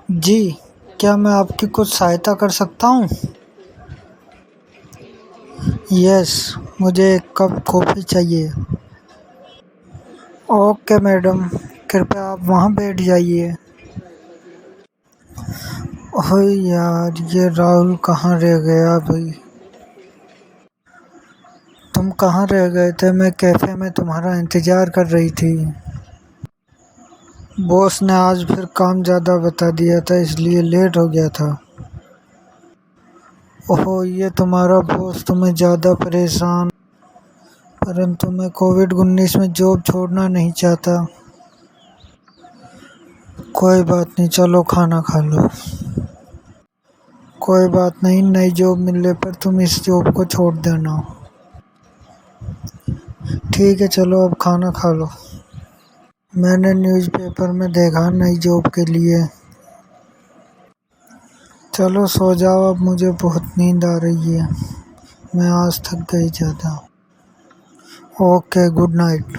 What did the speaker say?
जी, क्या मैं आपकी कुछ सहायता कर सकता हूँ? यस, मुझे एक कप कॉफ़ी चाहिए। ओके मैडम, कृपया आप वहाँ बैठ जाइए। ओह यार, ये राहुल कहाँ रह गया भाई? तुम कहाँ रह गए थे? मैं कैफ़े में तुम्हारा इंतज़ार कर रही थी। बॉस ने आज फिर काम ज़्यादा बता दिया था, इसलिए लेट हो गया था। ओहो, ये तुम्हारा बॉस तुम्हें ज़्यादा परेशान, परंतु मैं कोविड-19 में जॉब छोड़ना नहीं चाहता। कोई बात नहीं, चलो खाना खा लो। कोई बात नहीं, नई जॉब मिलने पर तुम इस जॉब को छोड़ देना। ठीक है, चलो अब खाना खा लो। मैंने न्यूज़पेपर में देखा नई जॉब के लिए। चलो सो जाओ, अब मुझे बहुत नींद आ रही है। मैं आज थक गई ज़्यादा। Okay, good night.